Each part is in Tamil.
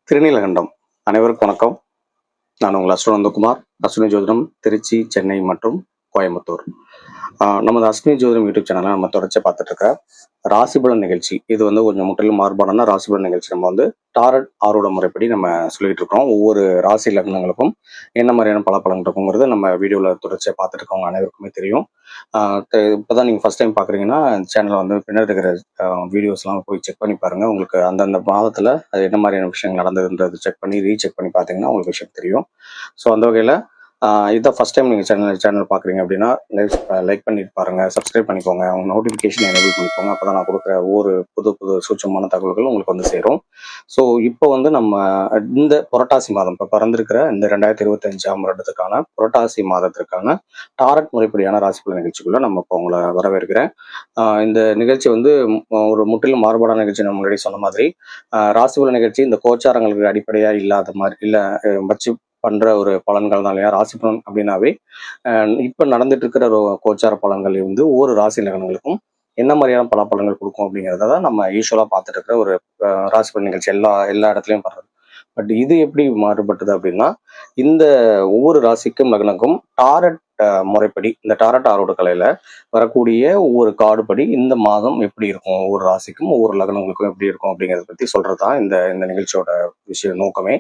திருநீலகண்டம். அனைவருக்கும் வணக்கம். நான் உங்கள் அஸ்வினி நந்தகுமார். அஸ்வினி ஜோதிடம் திருச்சி, சென்னை மற்றும் கோயம்புத்தூர். நமது அஸ்வினி ஜோதிடம் யூடியூப் சேனலை நம்ம தொடர்ச்சியாக பார்த்துட்டு இருக்க ராசிபலன் நிகழ்ச்சி. இது கொஞ்சம் முற்றிலும் மாறுபாடான ராசிபலன் நிகழ்ச்சி. நம்ம டாரட் ஆரோட முறைப்படி நம்ம சொல்லிட்டு இருக்கோம். ஒவ்வொரு ராசி லக்னங்களுக்கும் என்ன மாதிரியான பலன் இருக்குங்கிறது நம்ம வீடியோவில் தொடர்ச்சியாக பார்த்துட்டு இருக்கவங்க அனைவருக்குமே தெரியும். இப்போதான் நீங்கள் ஃபர்ஸ்ட் டைம் பார்க்குறீங்கன்னா சேனலை பின்னாடி இருக்கிற வீடியோஸ்லாம் போய் செக் பண்ணி பாருங்கள். உங்களுக்கு அந்தந்த மாதத்தில் அது என்ன மாதிரியான விஷயங்கள் நடந்ததுன்றது செக் பண்ணி ரீசெக் பண்ணி பார்த்தீங்கன்னா உங்களுக்கு விஷயம் தெரியும். ஸோ அந்த வகையில் இதான் ஃபஸ்ட் டைம் நீங்கள் சேனல் பார்க்குறீங்க அப்படின்னா லைக் பண்ணிட்டு பாருங்கள், சப்ஸ்கிரைப் பண்ணிக்கோங்க, உங்கள் நோட்டிஃபிகேஷன் எனேபிள் பண்ணிக்கோங்க. அப்போ தான் நான் கொடுக்குற ஒவ்வொரு புது சூட்சமான தகவல்கள் உங்களுக்கு சேரும். ஸோ இப்போ நம்ம இந்த புரட்டாசி மாதம் இப்போ பிறந்திருக்கிற இந்த 2025ஆம் வருடத்துக்கான புரட்டாசி மாதத்திற்கான டாரட் முறைப்படியான ராசிபலன் நிகழ்ச்சிக்குள்ள நம்ம இப்போ உங்களை வரவேற்கிறேன். இந்த நிகழ்ச்சி ஒரு முற்றிலும் மாறுபாடான நிகழ்ச்சி. நம்ம முன்னாடி சொன்ன மாதிரி ராசிபலன் நிகழ்ச்சி இந்த கோச்சாரங்களுக்கு அடிப்படையாக இல்லாத மாதிரி இல்லை வச்சு பண்ற ஒரு பலன்கள் தான் இல்லையா. ராசி பலன் அப்படின்னாவே இப்ப நடந்துட்டு இருக்கிற கோச்சார பலன்கள் ஒவ்வொரு ராசி லக்னங்களுக்கும் என்ன மாதிரியான பலன்கள் கொடுக்கும் அப்படிங்கிறத தான் நம்ம யூஸ்வலா பார்த்துட்டு இருக்கிற ஒரு ராசி பலன் நிகழ்ச்சி எல்லா இடத்துலையும் பண்றது. பட் இது எப்படி மாறுபட்டது அப்படின்னா, இந்த ஒவ்வொரு ராசிக்கும் லக்னக்கும் டாரட் முறைப்படி இந்த டாரட் ஆரோட கலையில வரக்கூடிய ஒவ்வொரு கார்டு படி இந்த மாதம் எப்படி இருக்கும், ஒவ்வொரு ராசிக்கும் ஒவ்வொரு லக்னங்களுக்கும் எப்படி இருக்கும் அப்படிங்கிறத பத்தி சொல்றதுதான் இந்த நிகழ்ச்சியோட நோக்கமே.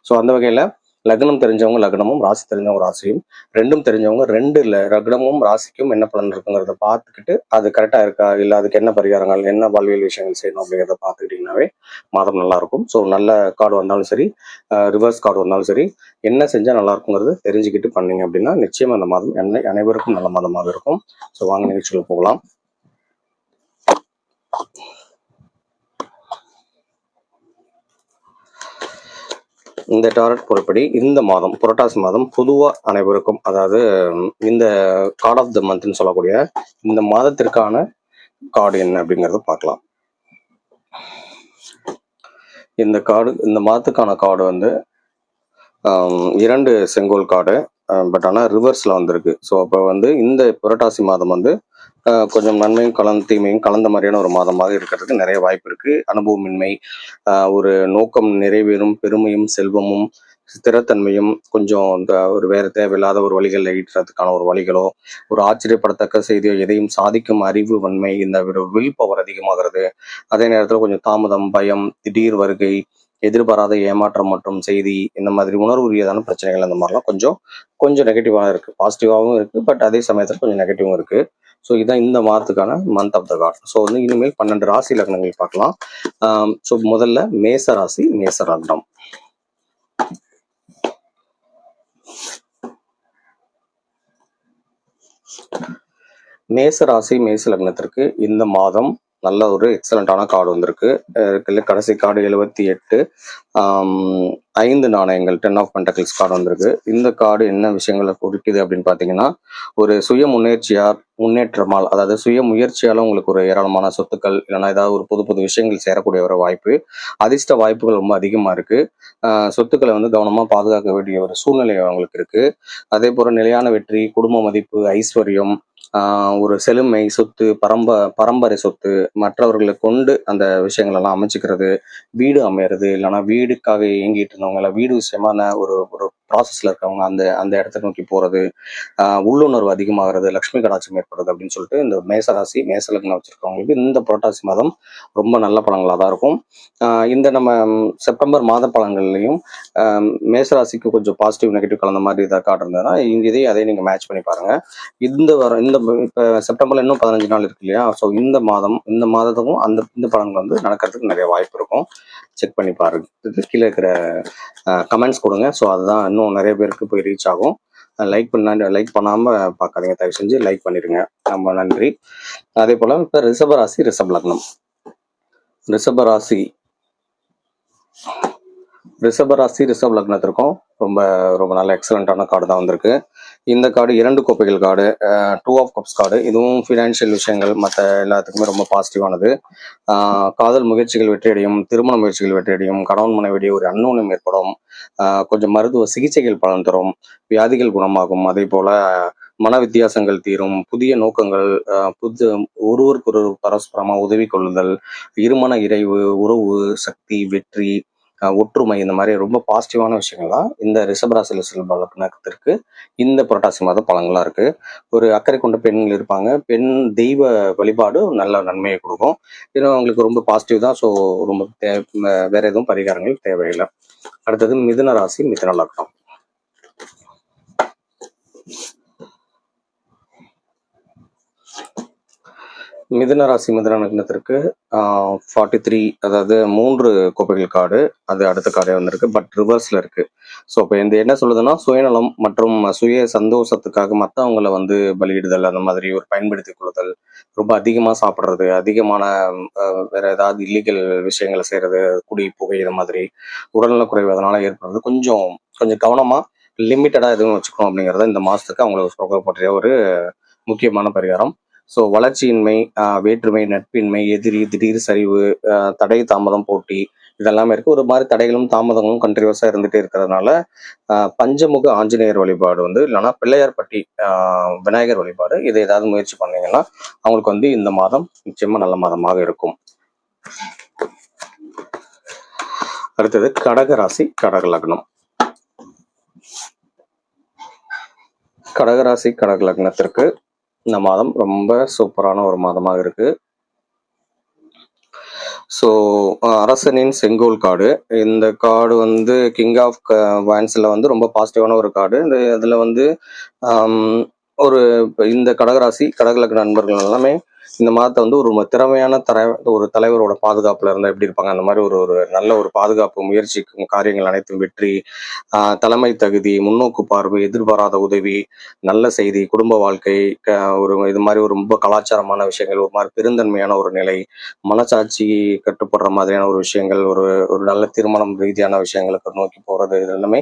ஸோ அந்த வகையில லக்னம் தெரிஞ்சவங்க லக்னமும், ராசி தெரிஞ்சவங்க ராசியும், ரெண்டும் தெரிஞ்சவங்க ரெண்டு லக்னமும் ராசிக்கும் என்ன பலன் இருக்குங்கிறத பார்த்துக்கிட்டு அது கரெக்டா இருக்கா இல்லை அதுக்கு என்ன பரிகாரங்கள் என்ன வாழ்வியல் விஷயங்கள் செய்யணும் அப்படிங்கிறத பார்த்துக்கிட்டீங்கன்னாவே மாதம் நல்லா இருக்கும். ஸோ நல்ல கார்டு வந்தாலும் சரி, ரிவர்ஸ் கார்டு வந்தாலும் சரி, என்ன செஞ்சா நல்லா இருக்குங்கிறது தெரிஞ்சுக்கிட்டு பண்ணீங்க அப்படின்னா நிச்சயம் அந்த மாதம் அனைவருக்கும் நல்ல மாதமாக இருக்கும். ஸோ வாங்க நிகழ்ச்சிகள் போகலாம். இந்த டாரட் பொறுப்படி இந்த மாதம் புரட்டாசி மாதம் பொதுவாக அனைவருக்கும், அதாவது இந்த கார்டு ஆஃப் த மந்த்னு சொல்லக்கூடிய இந்த மாதத்திற்கான கார்டு என்ன அப்படிங்கிறத பார்க்கலாம். இந்த மாதத்துக்கான கார்டு 2 செங்கோல் கார்டு, பட் ஆனால் ரிவர்ஸில் வந்திருக்கு. ஸோ அப்போ இந்த புரட்டாசி மாதம் கொஞ்சம் நன்மையும் தீமையும் கலந்த மாதிரியான ஒரு மாதமாக இருக்கிறதுக்கு நிறைய வாய்ப்பு இருக்கு. அனுபவமின்மை, ஒரு நோக்கம் நிறைவேறும் பெருமையும் செல்வமும் ஸ்திரத்தன்மையும், கொஞ்சம் ஒரு வேற தேவையில்லாத ஒரு வழிகளில் ஈட்டுறதுக்கான ஒரு வழிகளோ, ஒரு ஆச்சரியப்படத்தக்க செய்தியோ, எதையும் சாதிக்கும் அறிவு வன்மை, இந்த வில் பவர் அதிகமாகிறது. அதே நேரத்தில் கொஞ்சம் தாமதம், பயம், திடீர் வருகை, எதிர்பாராத ஏமாற்றம் மற்றும் செய்தி, இந்த மாதிரி உணர்வு ரீதியான பிரச்சனைகள் அந்த மாதிரிலாம் கொஞ்சம் நெகட்டிவாக இருக்கு. பாசிட்டிவாகவும் இருக்கு, பட் அதே சமயத்தில் கொஞ்சம் நெகட்டிவும் இருக்கு. ஸோ இதுதான் இந்த மாதத்துக்கான month of the card. So இனிமேல் 12 ராசி லக்னங்கள் பார்க்கலாம். ஸோ முதல்ல மேச ராசி, மேச லக்னம். மேச ராசி மேச லக்னத்திற்கு இந்த மாதம் நல்ல ஒரு எக்ஸலண்டான கார்டு வந்திருக்கு. கடைசி கார்டு 78, 5 நாணயங்கள், 10 ஆஃப் பென்டக்கிள்ஸ் கார்டு வந்திருக்கு. இந்த கார்டு என்ன விஷயங்களை குறிக்குது அப்படின்னு பார்த்தீங்கன்னா, ஒரு சுய முன்னேற்றமால், அதாவது சுய முயற்சியால உங்களுக்கு ஒரு ஏராளமான சொத்துக்கள் இல்லைன்னா ஏதாவது ஒரு புது விஷயங்கள் சேரக்கூடிய ஒரு வாய்ப்பு, அதிர்ஷ்ட வாய்ப்புகள் ரொம்ப அதிகமாக இருக்கு. சொத்துக்களை கவனமா பாதுகாக்க வேண்டிய ஒரு சூழ்நிலை அவங்களுக்கு இருக்கு. அதே போல நிலையான வெற்றி, குடும்ப மதிப்பு, ஐஸ்வர்யம், ஒரு செழுமை, சொத்து, பரம்பரை சொத்து, மற்றவர்களை கொண்டு அந்த விஷயங்கள் எல்லாம் அமைச்சுக்கிறது, வீடு அமையிறது, இல்லைன்னா வீடுக்காக இயங்கிட்டு இருந்தவங்க இல்லை வீடு விஷயமான ஒரு ப்ராசஸ்ல இருக்கவங்க அந்த இடத்த நோக்கி போறது, உள்ளுணர்வு அதிகமாகிறது, லக்ஷ்மி கடாட்சம் ஏற்படுறது அப்படின்னு சொல்லிட்டு இந்த மேசராசி மேச லக்னம் வச்சிருக்கவங்களுக்கு இந்த புரட்டாசி மாதம் ரொம்ப நல்ல பலன்களாக தான் இருக்கும். இந்த நம்ம செப்டம்பர் மாத பலன்கள்லையும் மேசராசிக்கு கொஞ்சம் பாசிட்டிவ் நெகட்டிவ் கலந்த மாதிரி இதாக காட்டுறதுனா அதை நீங்க மேட்ச் பண்ணி பாருங்க. இப்போ செப்டம்பர்ல இன்னும் 15 நாள் இருக்கு இல்லையா. ஸோ இந்த மாதத்துக்கும் இந்த பலன்கள் நடக்கிறதுக்கு நிறைய வாய்ப்பு இருக்கும். செக் பண்ணி பாருங்க. கீழே இருக்கிற கமெண்ட்ஸ் கொடுங்க. ஸோ அதுதான் இன்னும் நிறைய பேருக்கு போய் ரீச் ஆகும். லைக் பண்ணாம பார்க்காதீங்க, தயவு செஞ்சு லைக் பண்ணிடுங்க. ரொம்ப நன்றி. அதே போல இப்போ ரிஷபராசி ரிஷப லக்னம். ரிஷபராசி ரிஷப லக்னத்திற்கும் ரொம்ப ரொம்ப நல்ல எக்ஸலண்டான கார்டு தான் வந்திருக்கு. இந்த கார்டு 2 கோப்பைகள் கார்டு, 2 ஆஃப் கப்ஸ் கார்டு. இதுவும் ஃபினான்ஷியல் விஷயங்கள் மற்ற எல்லாத்துக்குமே ரொம்ப பாசிட்டிவானது. காதல் முயற்சிகள் வெற்றியடையும், திருமண முயற்சிகள் வெற்றியடையும், கணவன் மனைவிடையே ஒரு அந்யோன்யம் ஏற்படும், கொஞ்சம் மருத்துவ சிகிச்சைகள் பலன் தரும், வியாதிகள் குணமாகும், அதே போல மன வித்தியாசங்கள் தீரும், புதிய நோக்கங்கள், ஒருவருக்கு ஒரு பரஸ்பரமா உதவி கொள்ளுதல், இருமன இறைவு, உறவு, சக்தி, வெற்றி, ஒற்றுமை, இந்த மாதிரி ரொம்ப பாசிட்டிவான விஷயங்கள் தான் இந்த ரிஷபராசியில் செல்வ லக்னத்திற்கு இந்த புரட்டாசி மாத பலன்களாக இருக்கு. ஒரு அக்கறை கொண்ட பெண்கள் இருப்பாங்க. பெண் தெய்வ வழிபாடு நல்ல நன்மையை கொடுக்கும். ஏன்னா அவங்களுக்கு ரொம்ப பாசிட்டிவ் தான். ஸோ ரொம்ப வேற எதுவும் பரிகாரங்கள் தேவையில்லை. அடுத்தது மிதுன ராசி, மிதுன லக்னம். மிதுன ராசி, மிதுன லக்னத்திற்கு 43, அதாவது 3 கோப்பைகள் கார்டு, அது அடுத்த கார்டே வந்திருக்கு. பட் ரிவர்ஸ்ல இருக்கு. ஸோ இப்போ இந்த என்ன சொல்லுதுன்னா, சுயநலம் மற்றும் சுய சந்தோஷத்துக்காக மற்றவங்களை வந்து பலியிடுதல், அந்த மாதிரி ஒரு பயன்படுத்திக் கொள்ளுதல், ரொம்ப அதிகமாக சாப்பிட்றது, அதிகமான வேற ஏதாவது இல்லீகல் விஷயங்களை செய்யறது, குடி புகை, இந்த மாதிரி உடல்நலக்குறைவு அதனால ஏற்படுறது, கொஞ்சம் கொஞ்சம் கவனமா லிமிட்டடா எதுவும் வச்சுக்கணும் அப்படிங்கிறத இந்த மாசத்துக்கு அவங்களுக்கு சொல்லப்பட்ட ஒரு முக்கியமான பரிகாரம். ஸோ வளர்ச்சியின்மை, வேற்றுமை, நட்பின்மை, எதிரி, திடீர் சரிவு, தடை, தாமதம், போட்டி, இதெல்லாமே இருக்கு. ஒரு மாதிரி தடைகளும் தாமதங்களும் கண்டினியூஸா இருந்துட்டே இருக்கிறதுனால பஞ்சமுக ஆஞ்சநேயர் வழிபாடு வந்து, இல்லைன்னா பிள்ளையார்பட்டி விநாயகர் வழிபாடு, இதை ஏதாவது முயற்சி பண்ணீங்கன்னா அவங்களுக்கு வந்து இந்த மாதம் நிச்சயமா நல்ல மாதமாக இருக்கும். அடுத்தது கடகராசி, கடக லக்னம். கடகராசி, கடக லக்னத்திற்கு இந்த மாதம் ரொம்ப சூப்பரான ஒரு மாதமாக இருக்கு. ஸோ அரசனின் செங்கோல் கார்டு, இந்த கார்டு வந்து கிங் ஆஃப் வான்ஸில் வந்து ரொம்ப பாசிட்டிவான ஒரு கார்டு. இந்த இதில் வந்து ஒரு இந்த கடகராசி, கடகலக்க நண்பர்கள் எல்லாமே இந்த மாதத்தை வந்து ஒரு திறமையான ஒரு தலைவரோட பாதுகாப்புல இருந்தால் எப்படி இருப்பாங்க, அந்த மாதிரி ஒரு நல்ல ஒரு பாதுகாப்பு முயற்சிக்கும் காரியங்கள் அனைத்தும் வெற்றி, தலைமை தகுதி, முன்னோக்கு பார்வை, எதிர்பாராத உதவி, நல்ல செய்தி, குடும்ப வாழ்க்கை, ஒரு இது மாதிரி ஒரு ரொம்ப கலாச்சாரமான விஷயங்கள், ஒரு மாதிரி பெருந்தன்மையான ஒரு நிலை, மனசாட்சி கட்டுப்படுற மாதிரியான ஒரு விஷயங்கள், ஒரு ஒரு நல்ல திருமணம் ரீதியான விஷயங்களுக்கு நோக்கி போறது, இது எல்லாமே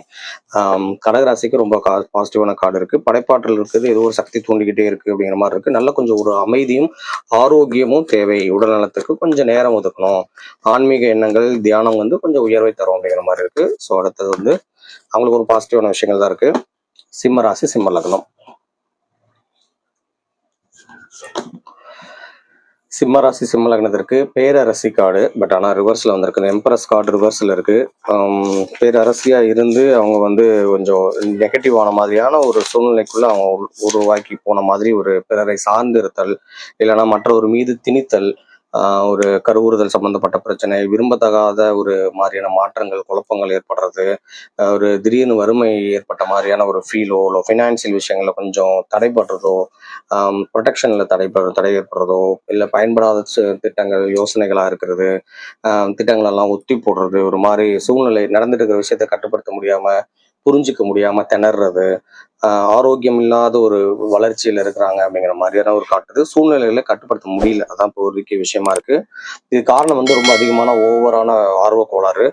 கடகராசிக்கு ரொம்ப பாசிட்டிவான கார்டு இருக்கு. படைப்பாற்றல் இருக்குது, ஏதோ ஒரு சக்தி தூண்டிக்கிட்டே இருக்கு அப்படிங்கிற மாதிரி இருக்கு. நல்ல கொஞ்சம் ஒரு அமைதியும் ஆரோக்கியமும் தேவை. உடல் நலத்துக்கு கொஞ்சம் நேரம் ஒதுக்கணும். ஆன்மீக எண்ணங்கள், தியானம் வந்து கொஞ்சம் உயர்வை தரும் அப்படிங்கிற மாதிரி இருக்கு. ஸோ அடுத்தது வந்து அவங்களுக்கு ஒரு பாசிட்டிவான விஷயங்கள் தான் இருக்கு. சிம்ம ராசி, சிம்ம லக்னம். சிம்மராசி, சிம்ம லக்னத்திற்கு பேரரசி கார்டு, பட் ஆனால் ரிவர்ஸில் வந்திருக்கு. எம்பரஸ் கார்டு ரிவர்ஸில் இருக்கு. பேரரசியா இருந்து அவங்க வந்து கொஞ்சம் நெகட்டிவான மாதிரியான ஒரு சூழ்நிலைக்குள்ள அவங்க உருவாக்கி போன மாதிரி ஒரு பிறரை சார்ந்து இருத்தல், இல்லைன்னா மற்றவர் மீது திணித்தல், ஒரு கருவுறுதல் சம்பந்தப்பட்ட பிரச்சனை, விரும்பத்தகாத ஒரு மாதிரியான மாற்றங்கள், குழப்பங்கள் ஏற்படுறது, ஒரு திடீர்னு வறுமை ஏற்பட்ட மாதிரியான ஒரு ஃபீலோ, இல்லை ஃபினான்சியல் விஷயங்களில் கொஞ்சம் தடைப்படுறதோ, ப்ரொடெக்ஷனில் தடை ஏற்படுறதோ, இல்லை பயன்படாத திட்டங்கள் யோசனைகளாக இருக்கிறது, திட்டங்களெல்லாம் ஒத்தி போடுறது, ஒரு மாதிரி சூழ்நிலை நடந்துட்டு இருக்கிற விஷயத்தை கட்டுப்படுத்த முடியாமல், புரிஞ்சிக்க முடியாமல் திணறது, ஆரோக்கியம் இல்லாத ஒரு வளர்ச்சியில் இருக்கிறாங்க அப்படிங்கிற மாதிரியான ஒரு காட்டுது. சூழ்நிலைகளை கட்டுப்படுத்த முடியல, அதான் இப்போ ஒரு விஷயமா இருக்கு. இது காரணம் வந்து ரொம்ப அதிகமான ஓவரான ஆர்வ கோளாறு,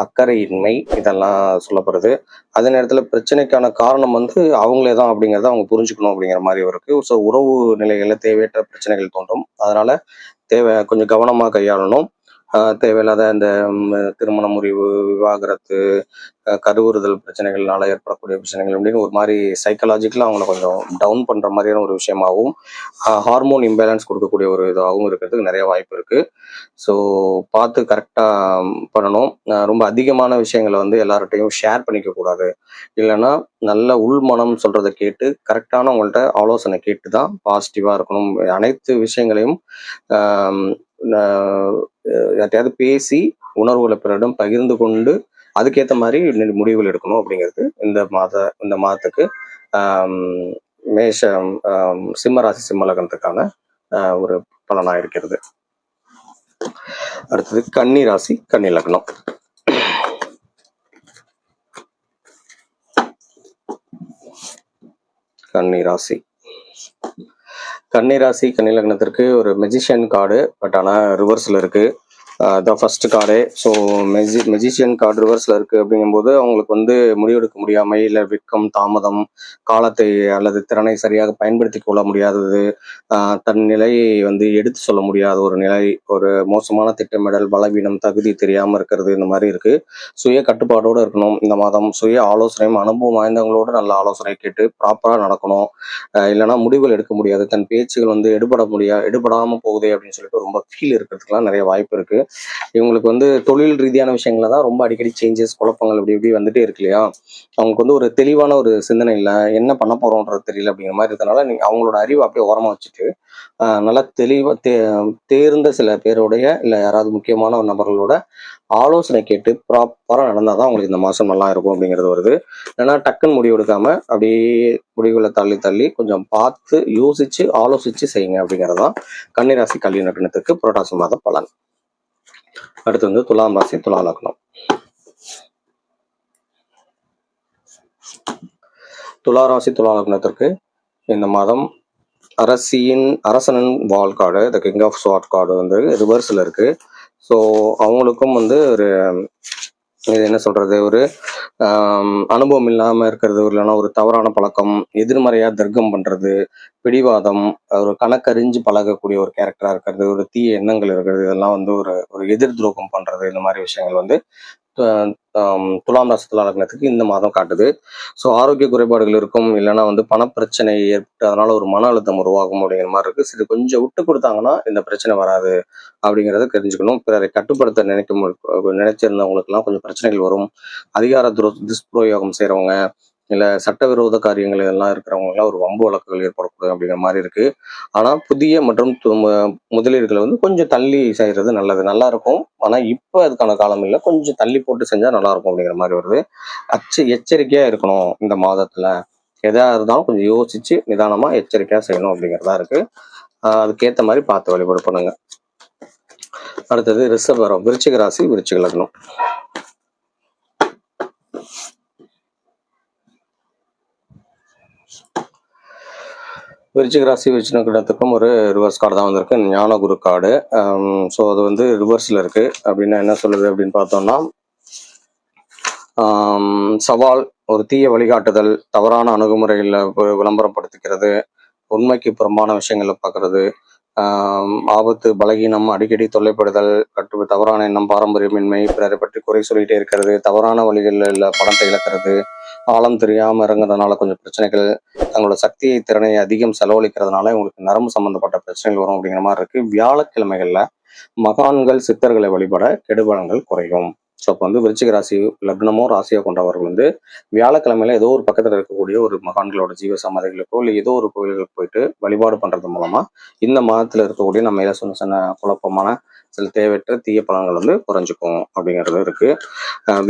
அக்கறையின்மை, இதெல்லாம் சொல்லப்படுது. அதே நேரத்தில் பிரச்சனைக்கான காரணம் வந்து அவங்களே தான் அப்படிங்கிறத அவங்க புரிஞ்சுக்கணும் அப்படிங்கிற மாதிரி இருக்கு. ஸோ உறவு நிலைகளில் தேவையற்ற பிரச்சனைகள் தோன்றும். அதனால கொஞ்சம் கவனமாக கையாளணும். தேவையில்லாத இந்த திருமண முறிவு, விவாகரத்து, கருவுறுதல் பிரச்சனைகள்னால ஏற்படக்கூடிய பிரச்சனைகள் அப்படின்னு ஒரு மாதிரி சைக்கலாஜிக்கலாக அவங்கள கொஞ்சம் டவுன் பண்ணுற மாதிரியான ஒரு விஷயமாகவும், ஹார்மோன் இம்பேலன்ஸ் கொடுக்கக்கூடிய ஒரு இதாகவும் இருக்கிறதுக்கு நிறைய வாய்ப்பு இருக்குது. ஸோ பார்த்து கரெக்டாக பண்ணணும். ரொம்ப அதிகமான விஷயங்களை வந்து எல்லார்ட்டையும் ஷேர் பண்ணிக்க கூடாது. இல்லைன்னா நல்ல உள்மனம் சொல்கிறத கேட்டு கரெக்டானவங்கள்ட்ட ஆலோசனை கேட்டு தான் பாசிட்டிவாக இருக்கணும். அனைத்து விஷயங்களையும் யார்ட்டையாவது பேசி உணர்வுகளை பிறரிடம் பகிர்ந்து கொண்டு அதுக்கேற்ற மாதிரி முடிவுகள் எடுக்கணும் அப்படிங்கிறது இந்த மாதத்துக்கு மேஷம் சிம்மராசி, சிம்ம லக்னத்துக்கான ஒரு பலனாக இருக்கிறது. அடுத்தது கன்னி ராசி, கன்னி லக்னம். கன்னிராசி, கன்னி லக்னத்திற்கு ஒரு மெஜிஷியன் கார்டு, பட் ஆனால் ரிவர்ஸில் இருக்கு. அதான் ஃபர்ஸ்ட் கார்டே. ஸோ மெஜிஷியன் கார்டு ரிவர்ஸில் இருக்குது அப்படிங்கும்போது அவங்களுக்கு வந்து முடிவெடுக்க முடியாமல், இல்லை வெட்கம், தாமதம், காலத்தை அல்லது திறனை சரியாக பயன்படுத்தி கொள்ள முடியாதது, தன் நிலையை வந்து எடுத்து சொல்ல முடியாத ஒரு நிலை, ஒரு மோசமான திட்டமிடல், பலவீனம், தகுதி தெரியாமல் இருக்கிறது, இந்த மாதிரி இருக்குது. சுய கட்டுப்பாடோடு இருக்கணும் இந்த மாதம். சுய ஆலோசனையும் அனுபவம் வாய்ந்தவங்களோட நல்ல ஆலோசனை கேட்டு ப்ராப்பராக நடக்கணும். இல்லைனா முடிவுகள் எடுக்க முடியாது, தன் பேச்சுகள் வந்து எடுபடாமல் போகுதே அப்படின்னு சொல்லிட்டு ரொம்ப ஃபீல் இருக்கிறதுக்கெல்லாம் நிறைய வாய்ப்பு இருக்குது. இவங்களுக்கு வந்து தொழில் ரீதியான விஷயங்கள தான் ரொம்ப அடிக்கடி சேஞ்சஸ், குழப்பங்கள் இப்படி இப்படி வந்துட்டே இருக்கு இல்லையா? அவங்களுக்கு வந்து ஒரு தெளிவான ஒரு சிந்தனை இல்ல. என்ன பண்ண போறோம்ன்றது தெரியல அப்படிங்கிற மாரி இருக்கனால, நீங்க அவங்களோட அறிவ அப்படியே ஓரமா வச்சுட்டு, நல்லா தெளிவா தேர்ந்த சில பேருடைய, இல்ல யாராவது முக்கியமான ஒரு நபர்களோட ஆலோசனை கேட்டு ப்ராப்பரா நடந்தா தான் உங்களுக்கு இந்த மாசம் நல்லா இருக்கும் அப்படிங்கிறது வருது. இல்லைன்னா டக்குன்னு முடிவு எடுக்காம அப்படியே முடிவுகளை தள்ளி தள்ளி கொஞ்சம் பார்த்து யோசிச்சு ஆலோசிச்சு செய்யுங்க அப்படிங்கிறது தான் கன்னிராசி கல்வி நகனத்துக்கு புரட்டாசி மாத பலன். அடுத்து வந்து துலாம் ராசி துலா லக்னம். துலா ராசி துலா லக்னத்திற்கு இந்த மாதம் அரசனின் வால் card, the king of swords card வந்து ரிவர்ஸில் இருக்கு. ஸோ அவங்களுக்கும் வந்து ஒரு இது என்ன சொல்றது, ஒரு அனுபவம் இல்லாமல் இருக்கிறது, இல்லைன்னா ஒரு தவறான பழக்கம், எதிர்மறையாக தர்க்கம் பண்ணுறது, பிடிவாதம், ஒரு கணக்கறிஞ்சு பழகக்கூடிய ஒரு கேரக்டராக இருக்கிறது, ஒரு தீய எண்ணங்கள் இருக்கிறது, இதெல்லாம் வந்து ஒரு ஒரு எதிர் துரோகம் பண்ணுறது, இந்த மாதிரி விஷயங்கள் வந்து துலாம் ராசி துலா லக்னத்துக்கு இந்த மாதம் காட்டுது. ஸோ ஆரோக்கிய குறைபாடுகள் இருக்கும், இல்லைன்னா வந்து பணப்பிரச்சனை ஏற்பட்டு அதனால ஒரு மன அழுத்தம் உருவாகும் அப்படிங்கிற மாதிரி இருக்கு. சரி, கொஞ்சம் விட்டு கொடுத்தாங்கன்னா இந்த பிரச்சனை வராது அப்படிங்கிறத தெரிஞ்சுக்கணும். பிறரை கட்டுப்படுத்த நினைச்சிருந்தவங்களுக்குலாம் கொஞ்சம் பிரச்சனைகள் வரும். அதிகார துஷ்பிரயோகம் செய்கிறவங்க, இல்லை சட்டவிரோத காரியங்கள் இதெல்லாம் இருக்கிறவங்கலாம் ஒரு வம்பு வழக்குகள் ஏற்படக்கூடும் அப்படிங்கிற மாதிரி இருக்கு. ஆனால் புதிய மற்றும் முதலீடுகளை வந்து கொஞ்சம் தள்ளி செய்கிறது நல்லது, நல்லா இருக்கும். ஆனால் இப்போ அதுக்கான காலம் இல்லை, கொஞ்சம் தள்ளி போட்டு செஞ்சால் நல்லா இருக்கும் அப்படிங்கிற மாதிரி வருது. எச்சரிக்கையாக இருக்கணும் இந்த மாதத்தில். எதாக இருந்தாலும் கொஞ்சம் யோசிச்சு நிதானமாக எச்சரிக்கையாக செய்யணும் அப்படிங்கிறதா இருக்கு. அதுக்கேற்ற மாதிரி பார்த்து வழிபாடு பண்ணுங்க. அடுத்தது ரிஷபம், விருச்சிக ராசி விருச்சிக லக்னம். விருச்சிக ராசி விருச்சிக லக்னத்துக்கும் ஒரு ரிவர்ஸ் கார்டு தான் வந்திருக்கு, ஞான குரு கார்டு. ஸோ அது வந்து ரிவர்ஸில் இருக்கு. அப்படின்னா என்ன சொல்லுது அப்படின்னு பார்த்தோம்னா, சவால், ஒரு தீய வழிகாட்டுதல், தவறான அணுகுமுறைகளில் விளம்பரப்படுத்திக்கிறது, உண்மைக்கு புறம்பான விஷயங்களை பார்க்கறது, ஆபத்து, பலகீனம், அடிக்கடி தொல்லைப்படுதல், தவறான எண்ணம், பாரம்பரியமின்மை, பிறரை பற்றி குறை சொல்லிகிட்டே இருக்கிறது, தவறான வழிகளில் பணத்தை இழக்கிறது, ஆழம் தெரியாமல் இறங்குறதுனால கொஞ்சம் பிரச்சனைகள், தங்களோட சக்தியை திறனை அதிகம் செலவழிக்கிறதுனால உங்களுக்கு நரம்பு சம்பந்தப்பட்ட பிரச்சனைகள் வரும் அப்படிங்கிற மாதிரி இருக்கு. வியாழக்கிழமைகள்ல மகான்கள் சித்தர்களை வழிபட கெடுபலங்கள் குறையும். ஸோ அப்போ வந்து விருச்சிக ராசி லக்னமோ ராசியோ கொண்டவர்கள் வந்து வியாழக்கிழமையில ஏதோ ஒரு பக்கத்தில் இருக்கக்கூடிய ஒரு மகான்களோட ஜீவ சமாதிகளுக்கோ இல்லை ஏதோ ஒரு கோயில்களுக்கு போயிட்டு வழிபாடு பண்றது மூலமா இந்த மாதத்துல இருக்கக்கூடிய நம்ம மேல சொன்ன சின்ன குழப்பமான சில தேவையற்ற தீய பலன்கள் வந்து குறைஞ்சிக்கும் அப்படிங்கிறது இருக்கு.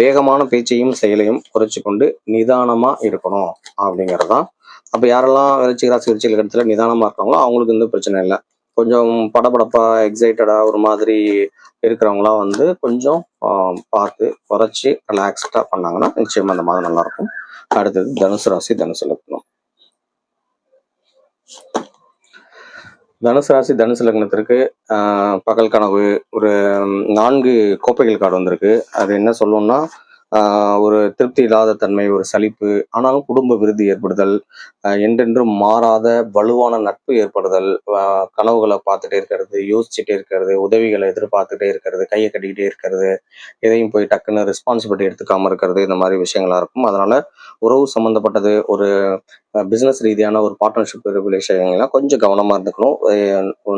வேகமான பேச்சையும் செயலையும் குறைச்சி கொண்டு நிதானமா இருக்கணும் அப்படிங்கிறதான். அப்ப யாரெல்லாம் விருச்சிக ராசி விருச்சிக லக்னத்துல நிதானமா இருக்காங்களோ அவங்களுக்கு இந்த பிரச்சனை இல்லை. கொஞ்சம் படபடப்பா எக்ஸைட்டடா ஒரு மாதிரி இருக்கிறவங்களாம் வந்து கொஞ்சம் பார்த்து குறைச்சி ரிலாக்ஸ்டா பண்ணாங்கன்னா நிச்சயமா அந்த மாதம் நல்லா இருக்கும். அடுத்தது தனுசு ராசி தனுசு லக்னம். தனுசு ராசி தனுசு லக்னத்திற்கு பகல் கனவு, ஒரு 4 கோப்பைகள் கார்டு வந்திருக்கு. அது என்ன சொல்லணும்னா, ஒரு திருப்தி இல்லாத தன்மை, ஒரு சலிப்பு, ஆனாலும் குடும்ப விருத்தி ஏற்படுதல், என்றென்றும் மாறாத வலுவான நட்பு ஏற்படுதல், கனவுகளை பார்த்துட்டே இருக்கிறது, யோசிச்சுட்டே இருக்கிறது, உதவிகளை எதிர்பார்த்துட்டே இருக்கிறது, கையை கட்டிக்கிட்டே இருக்கிறது, எதையும் போய் டக்குன்னு ரெஸ்பான்சிபிலிட்டி எடுத்துக்காம இருக்கிறது, இந்த மாதிரி விஷயங்களா இருக்கும். அதனால உறவு சம்மந்தப்பட்டது, ஒரு பிஸ்னஸ் ரீதியான ஒரு பார்ட்னர்ஷிப் ரிலேஷன்லாம் கொஞ்சம் கவனமா இருந்துக்கணும்.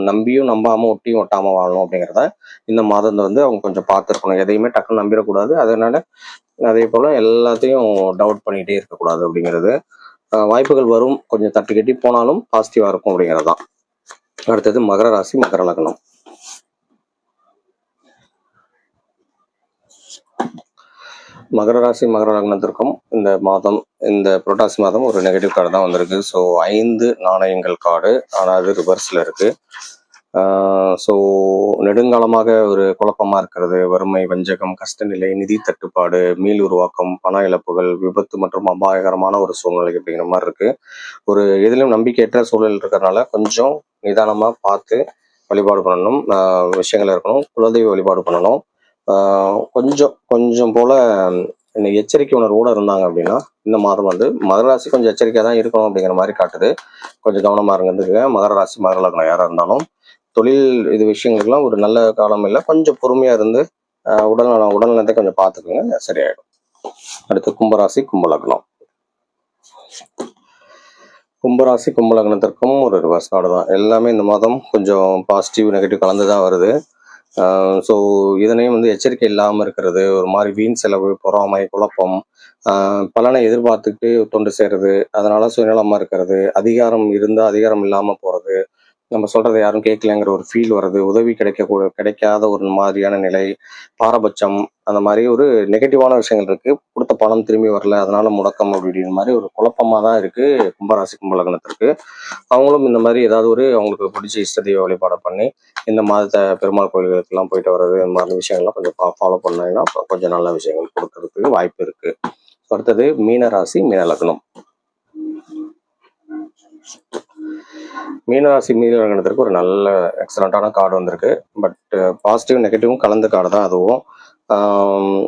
நம்பியும் நம்பாம ஒட்டியும் ஒட்டாம வாழணும் அப்படிங்கிறத இந்த மாதம் வந்து அவங்க கொஞ்சம் பார்த்துருக்கணும். எதையுமே டக்குன்னு நம்பிடக்கூடாது, அதனால அதே போல எல்லாத்தையும் டவுட் பண்ணிக்கிட்டே இருக்கக்கூடாது அப்படிங்கிறது. வாய்ப்புகள் வரும், கொஞ்சம் தட்டி கட்டி போனாலும் பாசிட்டிவா இருக்கும் அப்படிங்கிறது தான். அடுத்தது மகர ராசி மகர லக்னம். மகர ராசி மகர லக்னத்திற்கும் இந்த மாதம், இந்த புரட்டாசி மாதம் ஒரு நெகட்டிவ் கார்டு தான் வந்திருக்கு. ஸோ 5 நாணயங்கள் கார்டு, ஆனால் அது ரிவர்ஸில் இருக்கு. ஸோ நெடுங்காலமாக ஒரு குழப்பமா இருக்கிறது, வறுமை, வஞ்சகம், கஷ்டநிலை, நிதி தட்டுப்பாடு, மீள் உருவாக்கம், பண இழப்புகள், விபத்து மற்றும் அபாயகரமான ஒரு சூழ்நிலை அப்படிங்கிற மாதிரி இருக்கு. ஒரு எதிலும் நம்பிக்கையற்ற சூழல் இருக்கிறதுனால கொஞ்சம் நிதானமா பார்த்து வழிபாடு பண்ணணும், விஷயங்கள் இருக்கணும். குலதெய்வ வழிபாடு பண்ணணும். கொஞ்சம் கொஞ்சம் போல எச்சரிக்கை உணர்வோடு இருந்தாங்க அப்படின்னா இந்த மாதம் வந்து மகர ராசி கொஞ்சம் எச்சரிக்கையாக தான் இருக்கணும் அப்படிங்கிற மாதிரி காட்டுது. கொஞ்சம் கவனமா இருந்துக்குங்க மகர ராசி மகர லக்னம் யாராக இருந்தாலும். தொழில் இது விஷயங்களுக்குலாம் ஒரு நல்ல காலம் இல்லை, கொஞ்சம் பொறுமையா இருந்து உடல்நலத்தை கொஞ்சம் பார்த்துக்குங்க, சரியாயிடும். அடுத்து கும்பராசி கும்பலக்னம். கும்பராசி கும்பலக்னத்திற்கும் ஒரு ரிவர்ஸ் கார்டு தான். எல்லாமே இந்த மாதம் கொஞ்சம் பாசிட்டிவ் நெகட்டிவ் கலந்து தான் வருது. ஸோ இதனையும் வந்து எச்சரிக்கை இல்லாமல் இருக்கிறது, ஒரு மாதிரி வீண் செலவு, பொறாமை, குழப்பம், பலனை எதிர்பார்த்துக்கிட்டு தொண்டு செய்கிறது, அதனால சுயநலமாக இருக்கிறது, அதிகாரம் இருந்தால் அதிகாரம் இல்லாமல் போகிறது, நம்ம சொல்றத யாரும் கேட்கலங்கிற ஒரு ஃபீல் வருது, உதவி கிடைக்காத ஒரு மாதிரியான நிலை, பாரபட்சம், அந்த மாதிரி ஒரு நெகட்டிவான விஷயங்கள் இருக்கு. கொடுத்த பணம் திரும்பி வரல, அதனால முடக்கம் அப்படின்ற மாதிரி ஒரு குழப்பமா தான் இருக்கு கும்பராசி கும்பலக்னத்திற்கு. அவங்களும் இந்த மாதிரி ஏதாவது ஒரு அவங்களுக்கு பிடிச்ச இஷ்ட தெய்வ வழிபாடை பண்ணி இந்த மாதத்தை பெருமாள் கோயில்களுக்கெல்லாம் போயிட்டு வர்றது, இந்த மாதிரி விஷயங்கள்லாம் கொஞ்சம் ஃபாலோ பண்ணீங்கன்னா கொஞ்சம் நல்ல விஷயங்கள் கொடுக்கறதுக்கு வாய்ப்பு இருக்கு. அடுத்தது மீன ராசி மீன லக்னம். மீனராசி மீன லக்னத்திற்கு ஒரு நல்ல எக்ஸலண்டான கார்டு வந்திருக்கு. பட் பாசிட்டிவ் நெகட்டிவும் கலந்த கார்டு தான் அதுவும்.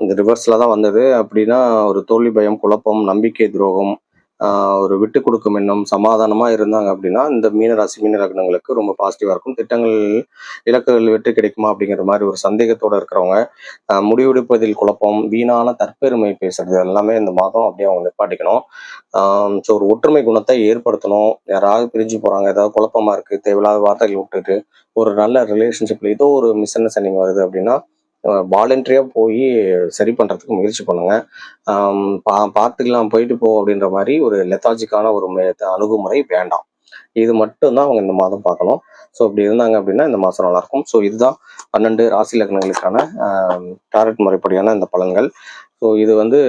இந்த ரிவர்ஸில் தான் வந்தது. அப்படின்னா ஒரு தோல்வி பயம், குழப்பம், நம்பிக்கை துரோகம், ஒரு விட்டு கொடுக்கும் எண்ணம், சமாதானமாக இருந்தாங்க அப்படின்னா இந்த மீனராசி மீன லக்னங்களுக்கு ரொம்ப பாசிட்டிவாக இருக்கும். திட்டங்கள் இலக்குகள் வெற்றி கிடைக்குமா அப்படிங்கிற மாதிரி ஒரு சந்தேகத்தோடு இருக்கிறவங்க, முடிவெடுப்பதில் குழப்பம், வீணான தற்பெருமை பேசுறது எல்லாமே இந்த மாதம் அப்படியே அவங்க நிப்பாட்டிக்கணும். ஸோ ஒரு ஒற்றுமை குணத்தை ஏற்படுத்தணும். யாராவது பிரிஞ்சு போகிறாங்க, ஏதாவது குழப்பமா இருக்குது, தேவையில்லாத வார்த்தைகள் விட்டுட்டு ஒரு நல்ல ரிலேஷன்ஷிப்பில் ஏதோ ஒரு மிஸ் அண்டர்ஸ்டாண்டிங் வருது அப்படின்னா வாலண்டரியாக போய் சரி பண்ணுறதுக்கு முயற்சி பண்ணுங்க. பார்த்துக்கலாம் போயிட்டு போ அப்படின்ற மாதிரி ஒரு லெத்தாஜிக்கான ஒரு அணுகுமுறை வேண்டாம். இது மட்டும்தான் அவங்க இந்த மாதம் பார்க்கணும். ஸோ இப்படி இருந்தாங்க அப்படின்னா இந்த மாதம் நல்லாயிருக்கும். ஸோ இதுதான் 12 ராசி லக்னங்களுக்கான டாரட் முறைப்படியான இந்த பலன்கள். ஸோ இது வந்து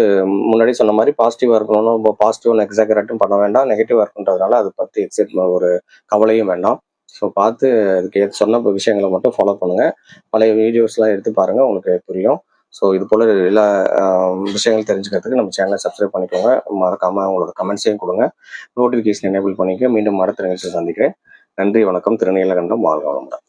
முன்னாடி சொன்ன மாதிரி பாசிட்டிவாக இருக்கணும்னு இப்போ பாசிட்டிவ் எக்ஸாகரேட்டும் பண்ண வேண்டாம், நெகட்டிவாக இருக்குன்றதுனால அதை பற்றி ஒரு கவலையும் வேண்டாம். ஸோ பார்த்து அதுக்கு சொன்ன விஷயங்களை மட்டும் ஃபாலோ பண்ணுங்கள். பழைய வீடியோஸ்லாம் எடுத்து பாருங்கள், உங்களுக்கு புரியும். ஸோ இது போல் எல்லா விஷயங்கள் தெரிஞ்சுக்கிறதுக்கு நம்ம சேனலை சப்ஸ்கிரைப் பண்ணிக்கோங்க. மறக்காமல் உங்களோட கமெண்ட்ஸையும் கொடுங்க. நோட்டிஃபிகேஷன் எனேபிள் பண்ணிக்க. மீண்டும் அடுத்த நிகழ்ச்சியில் சந்திக்கிறேன். நன்றி, வணக்கம். திருநீலகண்டம் வாழ்க வளமுடன்.